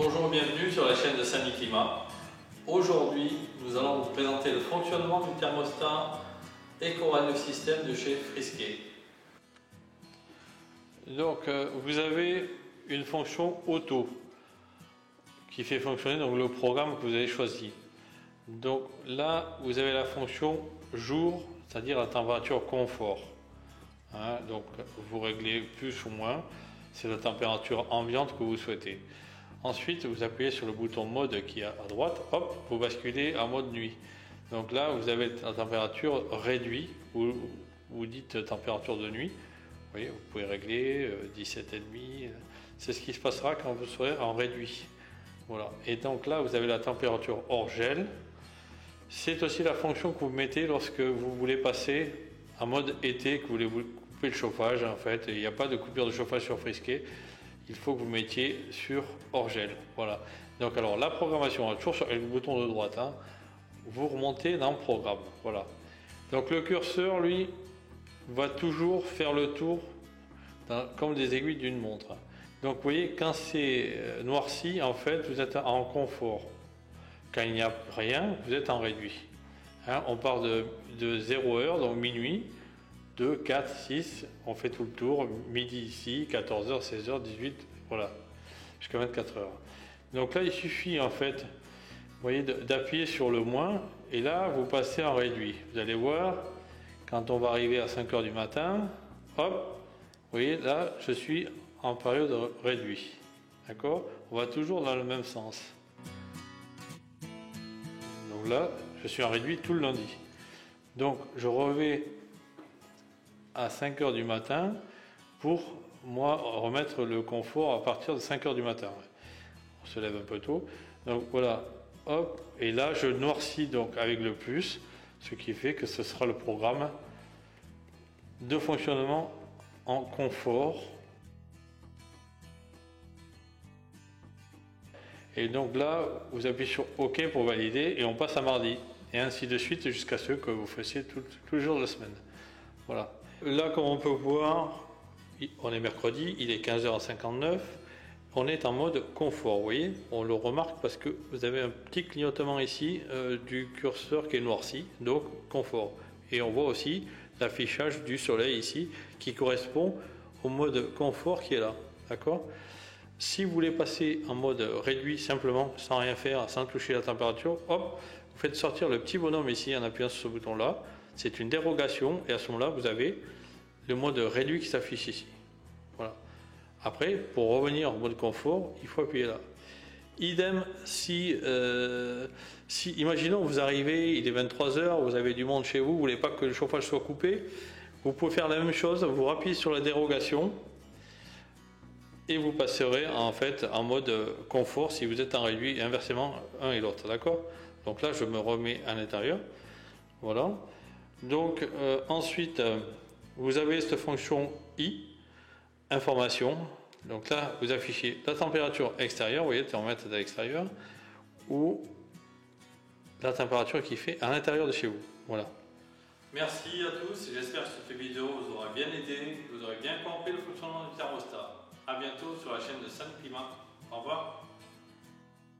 Bonjour et bienvenue sur la chaîne de Samy Climat. Aujourd'hui, nous allons vous présenter le fonctionnement du thermostat EcoRadio System de chez Friskay. Donc, vous avez une fonction auto qui fait fonctionner donc, le programme que vous avez choisi. Donc là, vous avez la fonction jour, c'est-à-dire la température confort. Donc vous réglez plus ou moins, c'est la température ambiante que vous souhaitez. Ensuite, vous appuyez sur le bouton mode qui est à droite, hop, vous basculez en mode nuit. Donc là, vous avez la température réduite, ou vous dites température de nuit. Vous voyez, vous pouvez régler 17,5. C'est ce qui se passera quand vous serez en réduit. Voilà. Et donc là, vous avez la température hors gel. C'est aussi la fonction que vous mettez lorsque vous voulez passer en mode été, que vous voulez couper le chauffage. En fait, il n'y a pas de coupure de chauffage sur Friskay. Il faut que vous mettiez sur hors gel. Voilà. Donc alors la programmation, toujours sur le bouton de droite, vous remontez dans programme. Voilà. Donc le curseur, lui, va toujours faire le tour comme des aiguilles d'une montre. Donc vous voyez, quand c'est noirci, en fait, vous êtes en confort. Quand il n'y a rien, vous êtes en réduit. On part de 0 heure, donc minuit, 2, 4, 6, on fait tout le tour, midi ici, 14h, 16h, 18, voilà, jusqu'à 24 heures. Donc là, il suffit en fait, vous voyez, d'appuyer sur le moins, et là, vous passez en réduit. Vous allez voir, quand on va arriver à 5 heures du matin, hop, vous voyez, là, je suis en période réduit. D'accord? On va toujours dans le même sens. Donc là, je suis en réduit tout le lundi. Donc, je reviens à 5 heures du matin pour moi remettre le confort à partir de 5 heures du matin. On se lève un peu tôt. Donc voilà, hop, et là je noircis donc avec le plus, ce qui fait que ce sera le programme de fonctionnement en confort. Et donc là, vous appuyez sur OK pour valider et on passe à mardi. Et ainsi de suite jusqu'à ce que vous fassiez tous les jours de la semaine. Voilà. Là, comme on peut voir, on est mercredi, il est 15h59. On est en mode confort, vous voyez. On le remarque parce que vous avez un petit clignotement ici du curseur qui est noirci, donc confort. Et on voit aussi l'affichage du soleil ici qui correspond au mode confort qui est là. D'accord ? Si vous voulez passer en mode réduit simplement, sans rien faire, sans toucher la température, hop, vous faites sortir le petit bonhomme ici en appuyant sur ce bouton-là. C'est une dérogation et à ce moment-là, vous avez le mode réduit qui s'affiche ici. Voilà. Après, pour revenir en mode confort, il faut appuyer là. Idem, si imaginons vous arrivez, il est 23 h, vous avez du monde chez vous, vous ne voulez pas que le chauffage soit coupé, vous pouvez faire la même chose, vous appuyez sur la dérogation et vous passerez en fait en mode confort si vous êtes en réduit et inversement un et l'autre. D'accord? Donc là, je me remets à l'intérieur. Voilà. Donc ensuite, vous avez cette fonction I, information. Donc là, vous affichez la température extérieure, vous voyez, le thermomètre à l'extérieur, ou la température qui fait à l'intérieur de chez vous. Voilà. Merci à tous, j'espère que cette vidéo vous aura bien aidé, vous aurez bien compris le fonctionnement du thermostat. A bientôt sur la chaîne de Samy Climat. Au revoir.